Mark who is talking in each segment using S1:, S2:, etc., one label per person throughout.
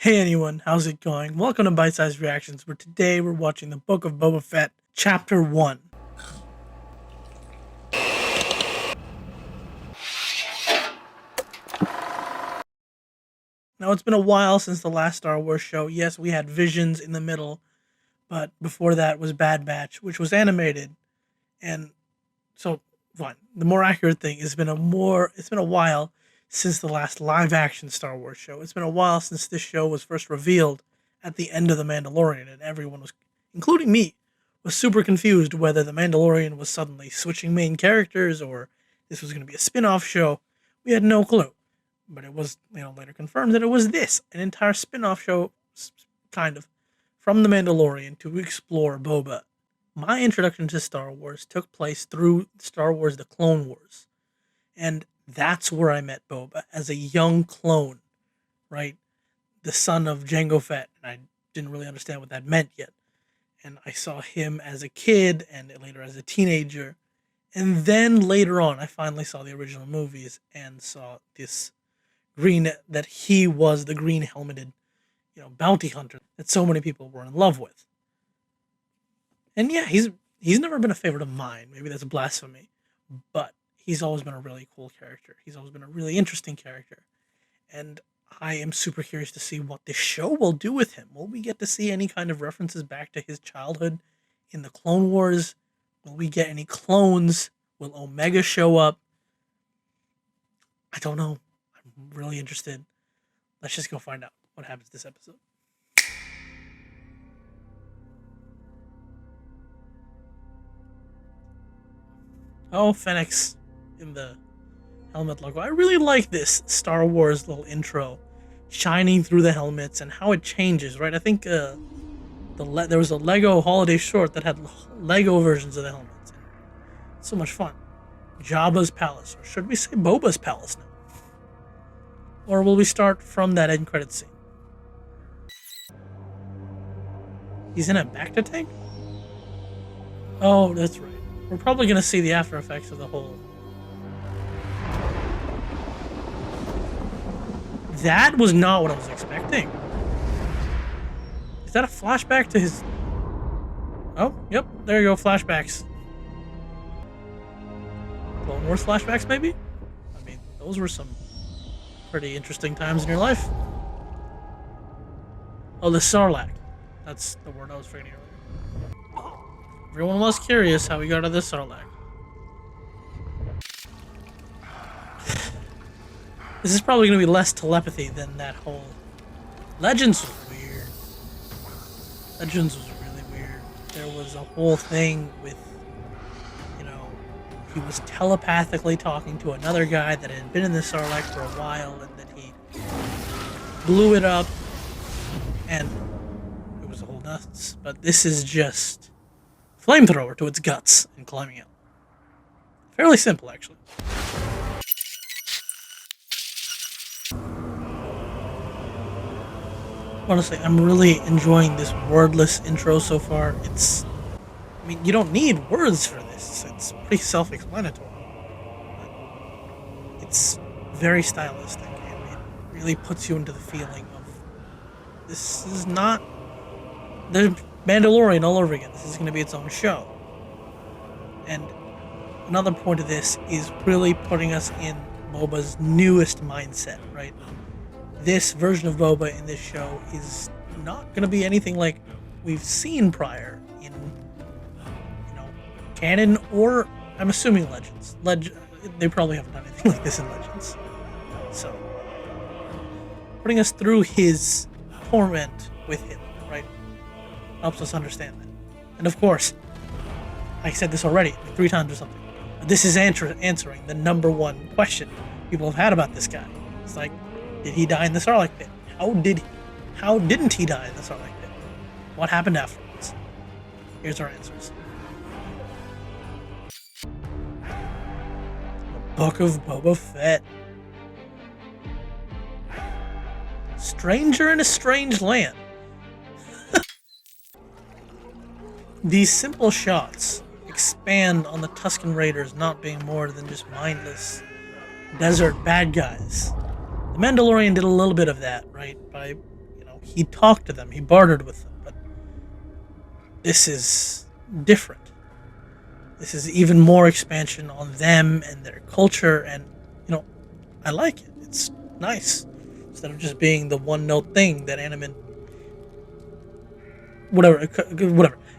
S1: Hey anyone, how's it going? Welcome to Bite Size Reactions, where today we're watching the Book of Boba Fett, Chapter 1. Now, it's been a while since the last Star Wars show. Yes, we had Visions in the middle, but before that was Bad Batch, which was animated. And so, fine. The more accurate thing is it's been a while since the last live action Star Wars show. It's been a while since this show was first revealed at the end of The Mandalorian, and everyone was, including me, was super confused whether The Mandalorian was suddenly switching main characters or this was going to be a spin-off show. We had no clue. But it was, later confirmed that it was an entire spin-off show, kind of, from The Mandalorian to explore Boba. My introduction to Star Wars took place through Star Wars The Clone Wars. And that's where I met Boba, as a young clone, right? The son of Jango Fett. And I didn't really understand what that meant yet. And I saw him as a kid and later as a teenager. And then later on, I finally saw the original movies and saw this that he was the green helmeted, bounty hunter that so many people were in love with. And yeah, he's never been a favorite of mine. Maybe that's blasphemy, but he's always been a really cool character. He's always been a really interesting character. And I am super curious to see what this show will do with him. Will we get to see any kind of references back to his childhood in the Clone Wars? Will we get any clones? Will Omega show up? I don't know. I'm really interested. Let's just go find out what happens this episode. Oh, Fennec's in the helmet logo. I really like this Star Wars little intro, shining through the helmets and how it changes, right? I think there was a Lego holiday short that had Lego versions of the helmets. So much fun. Jabba's palace, or should we say Boba's palace now? Or will we start from that end credit scene? He's in a Bacta tank? Oh, that's right. We're probably going to see the after effects of the whole. That was not what I was expecting. Is that a flashback to his... Oh, yep, there you go, flashbacks. Clone Wars flashbacks, maybe? I mean, those were some pretty interesting times in your life. Oh, the Sarlacc. That's the word I was forgetting earlier. Everyone was curious how we got to the Sarlacc. This is probably going to be less telepathy than that whole... Legends was weird. Legends was really weird. There was a whole thing with, he was telepathically talking to another guy that had been in the Sarlacc for a while, and that he blew it up, and it was a whole nuts. But this is just flamethrower to its guts and climbing out. Fairly simple, actually. Honestly, I'm really enjoying this wordless intro so far. I mean, you don't need words for this. It's pretty self-explanatory. It's very stylistic, and it really puts you into the feeling of this is not the Mandalorian all over again. This is going to be its own show. And another point of this is really putting us in Boba's newest mindset, right? This version of Boba in this show is not going to be anything like we've seen prior in canon, or I'm assuming Legends. They probably haven't done anything like this in Legends. So, putting us through his torment with him, right, helps us understand that. And of course, I said this already, like 3 times or something, but this is answering the number one question people have had about this guy. It's like, did he die in the Sarlacc pit? How didn't he die in the Sarlacc pit? What happened afterwards? Here's our answers. Book of Boba Fett. Stranger in a strange land. These simple shots expand on the Tusken Raiders not being more than just mindless desert bad guys. The Mandalorian did a little bit of that, right? By, he talked to them, he bartered with them, but this is different. This is even more expansion on them and their culture, and I like it. It's nice. Instead of just being the one-note thing that anime... Whatever.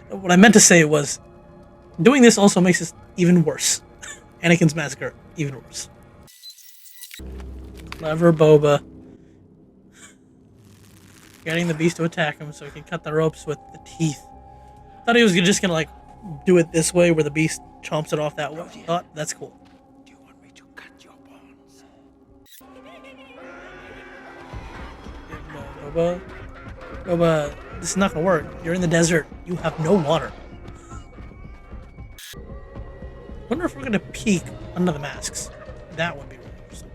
S1: What I meant to say was, doing this also makes it even worse. Anakin's massacre, even worse. Clever Boba. Getting the beast to attack him so he can cut the ropes with the teeth. Thought he was just gonna, like, do it this way where the beast chomps it off that way. Thought, that's cool.
S2: Do you want me to cut your bonds?
S1: Boba, this is not gonna work. You're in the desert. You have no water. Wonder if we're gonna peek under the masks. That would be really interesting.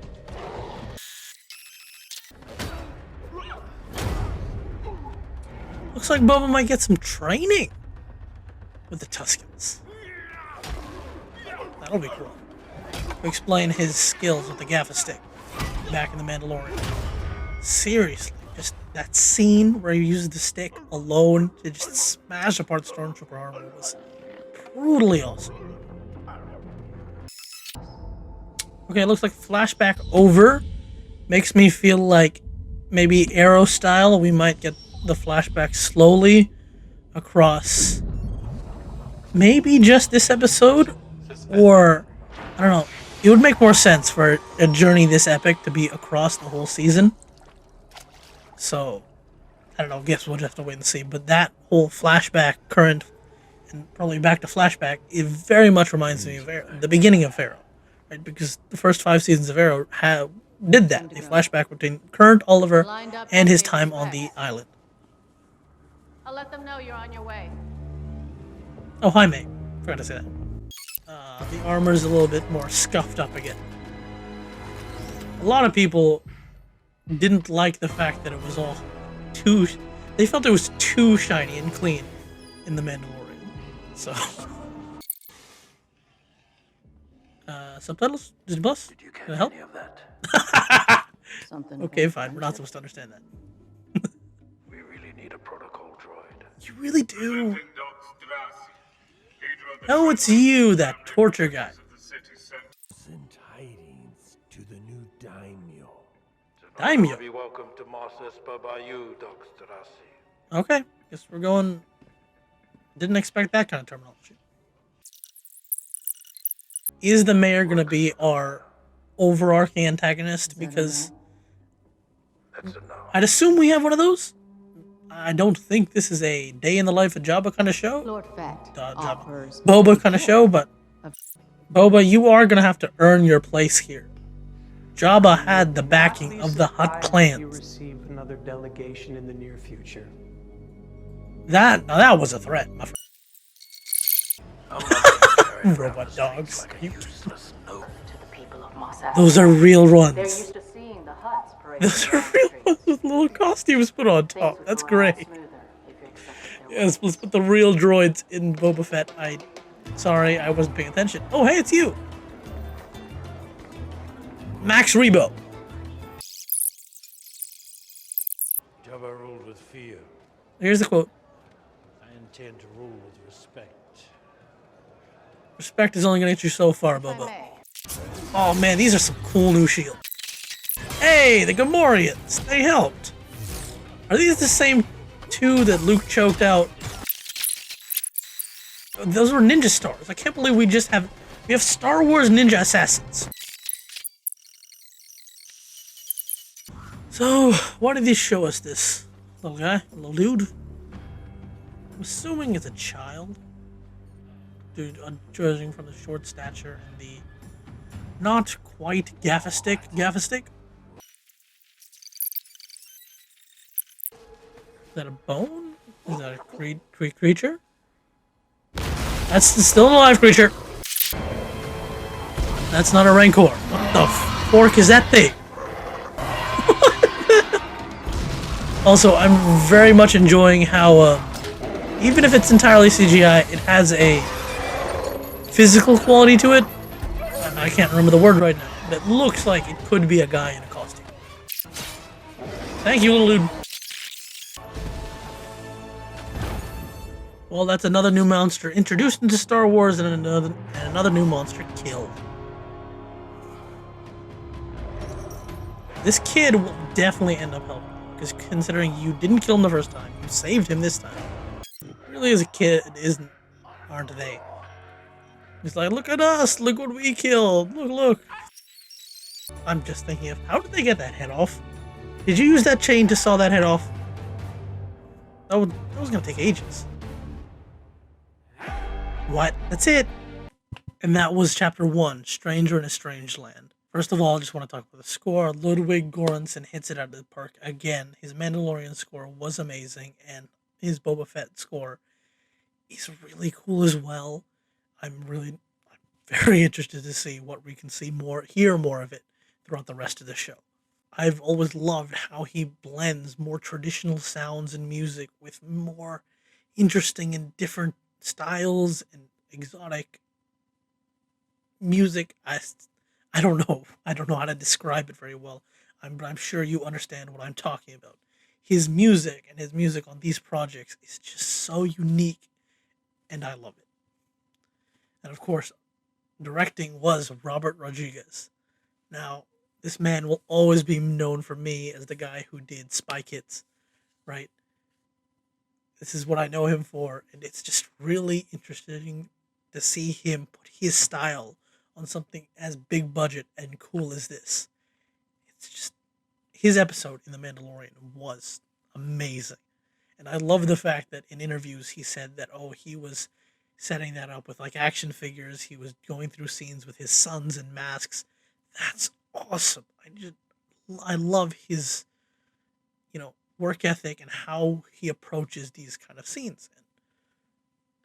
S1: Looks like Boba might get some training with the Tuskens. That'll be cool. To explain his skills with the gaffa stick back in the Mandalorian. Seriously, just that scene where he uses the stick alone to just smash apart the Stormtrooper armor was brutally awesome. Okay, it looks like flashback over. Makes me feel like maybe Arrow style, we might get the flashback slowly across maybe just this episode, or I don't know. It would make more sense for a journey this epic to be across the whole season. So, I don't know, guess we'll just have to wait and see. But that whole flashback, current, and probably back to flashback, it very much reminds me of the beginning of Arrow. Right? Because the first 5 seasons of Arrow did that. They flashback between current Oliver and his time on the island.
S3: I'll let them know you're on your way.
S1: Oh, hi, May. Forgot to say that. The armor's a little bit more scuffed up again. A lot of people didn't like the fact that it was all too... They felt it was too shiny and clean in The Mandalorian. So... subtitles? Disney Plus?
S2: Did you
S1: Can I
S2: catch
S1: help?
S2: any of that?
S1: Okay, fine. We're not supposed to understand that.
S2: We really need a protocol droid.
S1: You really do. Oh, it's you, that torture guy.
S4: Sent tidings to the new DAIMYO.
S1: DAIMYO.
S2: Be welcome to Moses Babayu, Doxterasi.
S1: Okay, guess we're going... Didn't expect that kind of terminology. Is the mayor going to be our overarching antagonist? Because
S2: That's a no.
S1: I'd assume we have one of those. I don't think this is a day in the life of Jabba kind of show.
S3: Lord Fett offers
S1: Boba kind of show, but Boba, you are going to have to earn your place here. Jabba had the backing of the Hutt clans.
S5: You receive another delegation in the near future.
S1: Now that was a threat, my friend. Robot dogs. Those are real runs.
S3: They're used to seeing the Hutts parade.
S1: Those are real ones with little costumes put on top. That's great. Yes, let's put the real droids in Boba Fett. Sorry, I wasn't paying attention. Oh, hey, it's you. Max Rebo.
S4: Jabba ruled with fear.
S1: Here's the quote.
S4: I intend to rule with respect.
S1: Respect is only going to get you so far, Boba. Oh, man, these are some cool new shields. Hey, the Gamorreans. They helped. Are these the same two that Luke choked out? Those were ninja stars. I can't believe we have Star Wars ninja assassins. So, why did they show us this little guy, little dude? I'm assuming it's a child. Dude, judging from the short stature and the not quite gaffa stick. Is that a bone? Is that a creature? That's still an alive creature. That's not a Rancor. What the fork is that thing? Also, I'm very much enjoying how, even if it's entirely CGI, it has a physical quality to it. I can't remember the word right now. That looks like it could be a guy in a costume. Thank you, little dude. Well, that's another new monster introduced into Star Wars, and another new monster killed. This kid will definitely end up helping, because considering you didn't kill him the first time, you saved him this time. Really, as a kid, aren't they? He's like, look at us, look what we killed, look. I'm just thinking of, how did they get that head off? Did you use that chain to saw that head off? That was gonna take ages. What? That's it. And that was chapter 1, Stranger in a Strange Land. First of all, I just want to talk about the score. Ludwig Göransson hits it out of the park again. His Mandalorian score was amazing, and his Boba Fett score is really cool as well. I'm very interested to see what we can hear more of it throughout the rest of the show. I've always loved how he blends more traditional sounds and music with more interesting and different styles and exotic music. I don't know. I don't know how to describe it very well. But I'm sure you understand what I'm talking about. His music on these projects is just so unique, and I love it. And of course, directing was Robert Rodriguez. Now, this man will always be known for me as the guy who did Spy Kids, right? This is what I know him for, and it's just really interesting to see him put his style on something as big budget and cool as this. It's just, his episode in The Mandalorian was amazing. And I love the fact that in interviews he said that, he was setting that up with like action figures. He was going through scenes with his sons and masks. That's awesome. I love his, work ethic and how he approaches these kind of scenes. And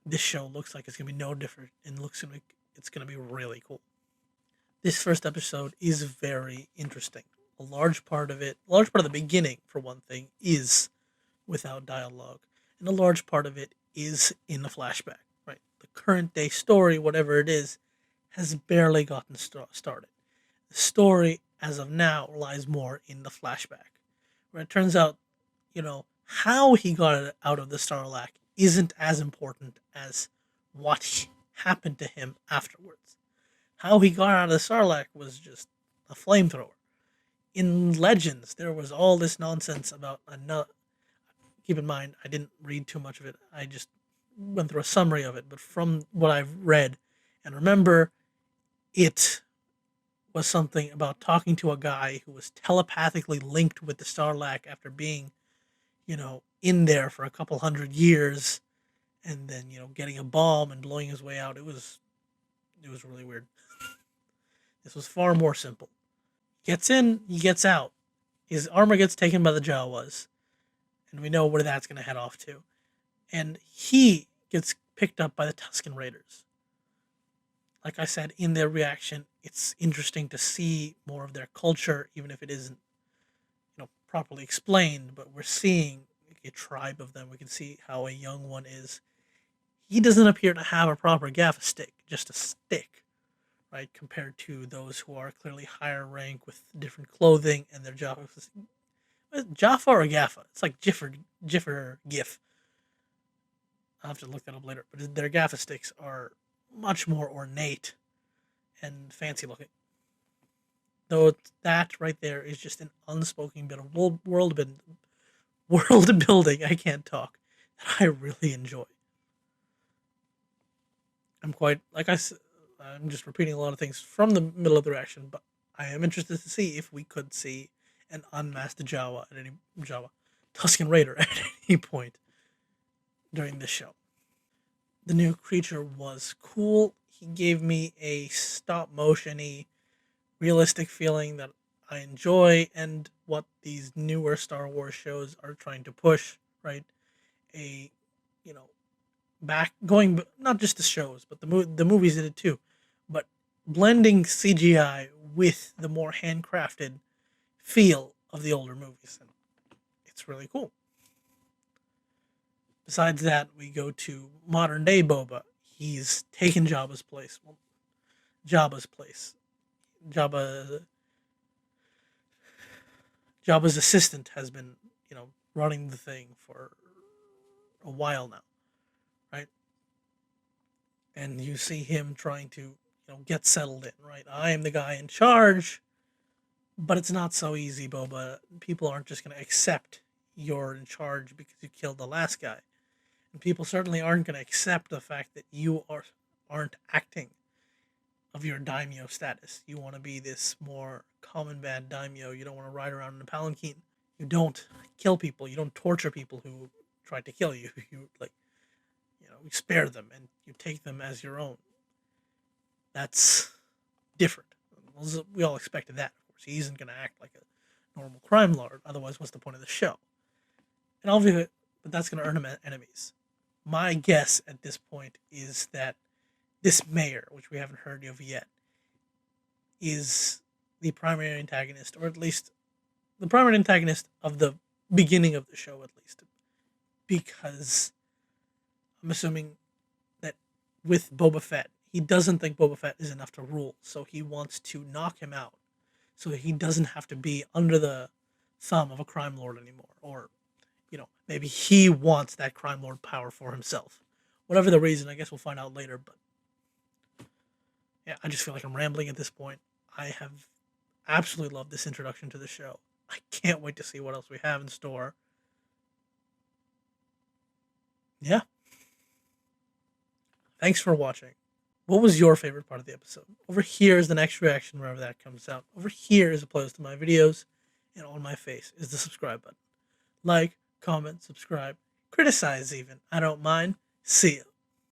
S1: this show looks like it's going to be no different, and it's going to be really cool. This first episode is very interesting. A large part of the beginning, for one thing, is without dialogue. And a large part of it is in the flashback, right? The current day story, whatever it is, has barely gotten started. The story, as of now, lies more in the flashback, where it turns out, how he got it out of the Sarlacc isn't as important as what happened to him afterwards. How he got out of the Sarlacc was just a flamethrower. In Legends, there was all this nonsense about another. Keep in mind, I didn't read too much of it. I just went through a summary of it. But from what I've read and remember, it was something about talking to a guy who was telepathically linked with the Sarlacc after being, in there for a couple hundred years, and then, getting a bomb and blowing his way out. It was really weird. This was far more simple. Gets in, he gets out. His armor gets taken by the Jawas, and we know where that's going to head off to. And he gets picked up by the Tusken Raiders. Like I said, in their reaction, it's interesting to see more of their culture, even if it isn't, properly explained. But we're seeing a tribe of them. We can see how a young one is. He doesn't appear to have a proper gaffa stick, just a stick, right? Compared to those who are clearly higher rank with different clothing and their Jaffa or Gaffa. It's like GIF. I'll have to look that up later. But their gaffa sticks are much more ornate and fancy looking. Though that right there is just an unspoken bit of world building, I can't talk, that I really enjoy. I'm just repeating a lot of things from the middle of the reaction, but I am interested to see if we could see an unmasked Tusken Raider at any point during this show. The new creature was cool. He gave me a stop motion-y, realistic feeling that I enjoy, and what these newer Star Wars shows are trying to push, right? Not just the shows, but the movies did it too, but blending CGI with the more handcrafted feel of the older movies, and it's really cool. Besides that, we go to modern day Boba. He's taken Jabba's place. Jabba's assistant has been, running the thing for a while now. right? And you see him trying to, get settled in, right? I am the guy in charge, but it's not so easy, Boba. People aren't just going to accept you're in charge because you killed the last guy. And people certainly aren't going to accept the fact that aren't acting of your daimyo status. You want to be this more common bad daimyo. You don't want to ride around in a palanquin. You don't kill people. You don't torture people who try to kill you. You spare them and you take them as your own. That's different. We all expected that, of course. He isn't going to act like a normal crime lord. Otherwise, what's the point of the show? And obviously, but that's going to earn him enemies. My guess at this point is that this mayor, which we haven't heard of yet, is the primary antagonist, or at least the primary antagonist of the beginning of the show, at least. Because I'm assuming that with Boba Fett, he doesn't think Boba Fett is enough to rule, so he wants to knock him out so he doesn't have to be under the thumb of a crime lord anymore. Or, maybe he wants that crime lord power for himself. Whatever the reason, I guess we'll find out later, but yeah, I just feel like I'm rambling at this point. I have absolutely loved this introduction to the show. I can't wait to see what else we have in store. Yeah. Thanks for watching. What was your favorite part of the episode? Over here is the next reaction wherever that comes out. Over here is a playlist to my videos. And on my face is the subscribe button. Like, comment, subscribe, criticize even. I don't mind. See ya.